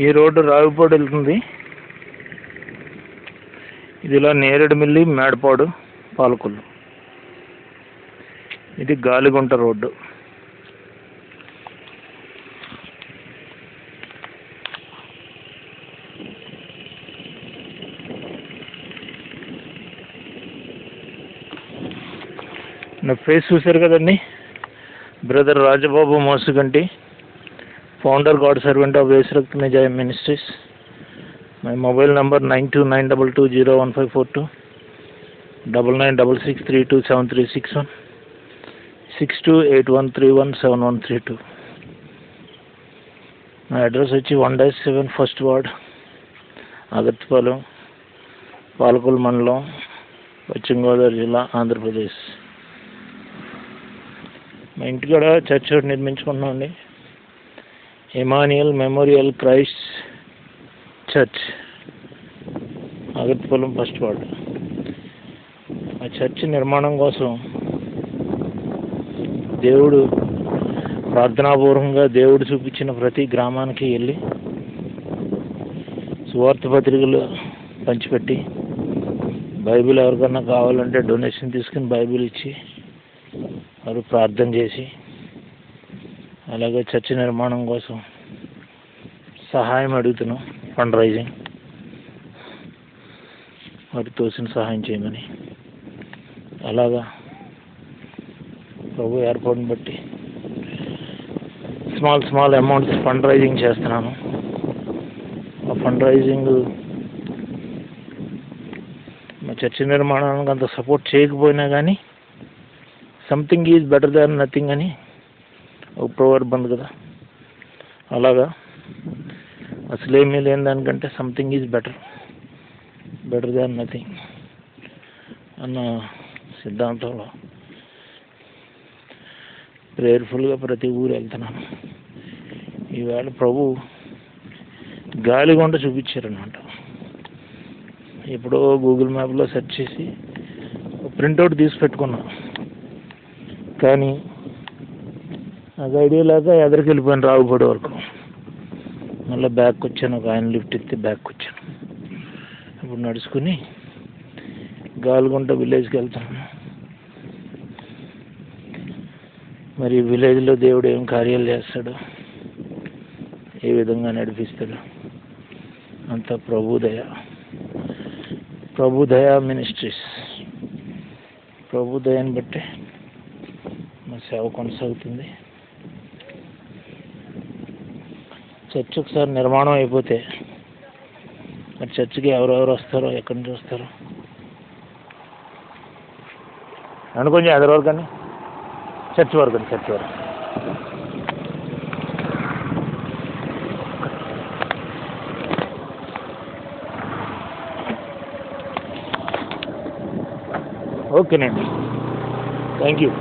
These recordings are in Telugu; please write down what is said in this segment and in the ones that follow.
ఈ రోడ్డు రావిపాడు వెళ్తుంది. ఇది ఇలా నేరేడుమిల్లి, మేడపాడు, పాలకొల్లు. ఇది గాలిగుంట రోడ్డు. నా ఫేస్ చూశారు కదండి. Brother Rajababu Mosuganti, founder, god servant of Yesurakta Nijaya ministries. My mobile number 9292201542, 9966327361, 6281317132. నా అడ్రస్ వచ్చి 1-7 ఫస్ట్ వార్డ్, అగత్తిపాలెం, పాలకొల్లు మండలం, పశ్చిమ గోదావరి జిల్లా, ఆంధ్రప్రదేశ్. మా ఇంటికాడ చర్చ్ ఒకటి నిర్మించుకున్నామండి. Emmanuel memorial Christ church, Agattipalem first ward. ఆ చర్చ్ నిర్మాణం కోసం దేవుడు ప్రార్థనాపూర్వకంగా దేవుడు చూపించిన ప్రతి గ్రామానికి వెళ్ళి సువార్త పత్రికలు పంచిపెట్టి, బైబిల్ ఎవరికన్నా కావాలంటే డొనేషన్ తీసుకుని బైబిల్ ఇచ్చి వారు ప్రార్థన చేసి, అలాగే చర్చ్ నిర్మాణం కోసం సహాయం అడుగుతున్నాం. ఫండ్ రైజింగ్, వారికి తోసిన సహాయం చేయమని. అలాగా ప్రభు ఏర్పాటుని బట్టి స్మాల్ అమౌంట్స్ ఫండ్ రైజింగ్ చేస్తున్నాను. ఆ ఫండ్ రైజింగ్ మా చర్చ్ నిర్మాణానికి అంత సపోర్ట్ చేయకపోయినా కానీ something is better than nothing అని ఒక ప్రొవర్బ్ ఉంది కదా, అలాగా అసలేమీ లేని దానికంటే something is better than nothing అన్న సిద్ధాంతంలో ప్రేయర్ఫుల్గా ప్రతి ఊరు వెళ్తున్నాను. ఈవేళ ప్రభు గాలిగుంట చూపించారనమాట. ఎప్పుడో గూగుల్ మ్యాప్లో సెర్చ్ చేసి ప్రింట్అవుట్ తీసి పెట్టుకున్నా, కానీ నాకు ఐడియా లేక ఎదరికి వెళ్ళిపోయాను రావుపడే వరకు. మళ్ళీ బ్యాక్ వచ్చాను, ఒక ఆయన లిఫ్ట్ ఎత్తి బ్యాక్ వచ్చాను. ఇప్పుడు నడుచుకుని గాలిగుంట విలేజ్కి వెళ్తాను. మరి విలేజ్లో దేవుడు ఏం కార్యాలు చేస్తాడు, ఏ విధంగా నడిపిస్తాడు, అంత ప్రభుదయ మినిస్ట్రీస్. ప్రభుదయాన్ని బట్టి మా సేవ కొనసాగుతుంది. చర్చ్ ఒకసారి నిర్మాణం అయిపోతే మరి చర్చికి ఎవరెవరు వస్తారో, ఎక్కడి నుంచి వస్తారో అని కొంచెం ఎదరి వరకు అని చర్చ్ వరకు ఓకేనండి. Thank you.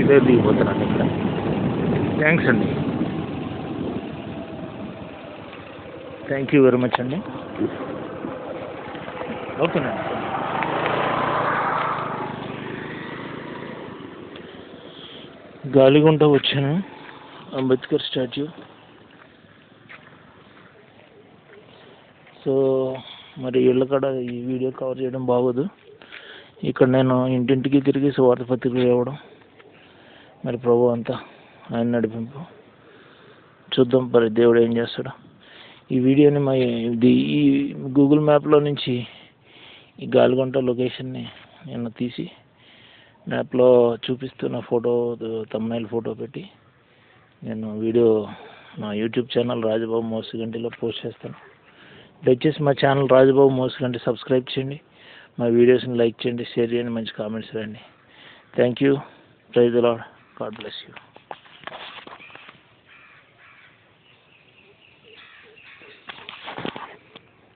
ఇదే దిగిపోతున్నాను ఇక్కడ. థ్యాంక్స్ అండి. థ్యాంక్ యూ వెరీ మచ్ అండి. ఓకేనండి. గాలిగుంట వచ్చాను, అంబేద్కర్ స్టాచ్యూ. సో మరి ఇళ్ళ కాడ ఈ వీడియో కవర్ చేయడం బాగోదు. ఇక్కడ నేను ఇంటింటికి తిరిగి సువార్త పత్రికలు ఇవ్వడం, మరి ప్రభు అంతా ఆయన నడిపింపు. చూద్దాం మరి దేవుడు ఏం చేస్తాడు. ఈ వీడియోని ఈ గూగుల్ మ్యాప్లో నుంచి ఈ గాలిగుంట లొకేషన్ని నిన్న తీసి మ్యాప్లో చూపిస్తున్న ఫోటో థంబ్నెయిల్ ఫోటో పెట్టి నేను వీడియో నా యూట్యూబ్ ఛానల్ రాజబాబు మోసిగంటిలో పోస్ట్ చేస్తాను. దయచేసి మా ఛానల్ రాజబాబు మోసిగంటి సబ్స్క్రైబ్ చేయండి, మా వీడియోస్ని లైక్ చేయండి, షేర్ చేయండి, మంచి కామెంట్స్ రండి. Thank you. Praise the lord. God bless you.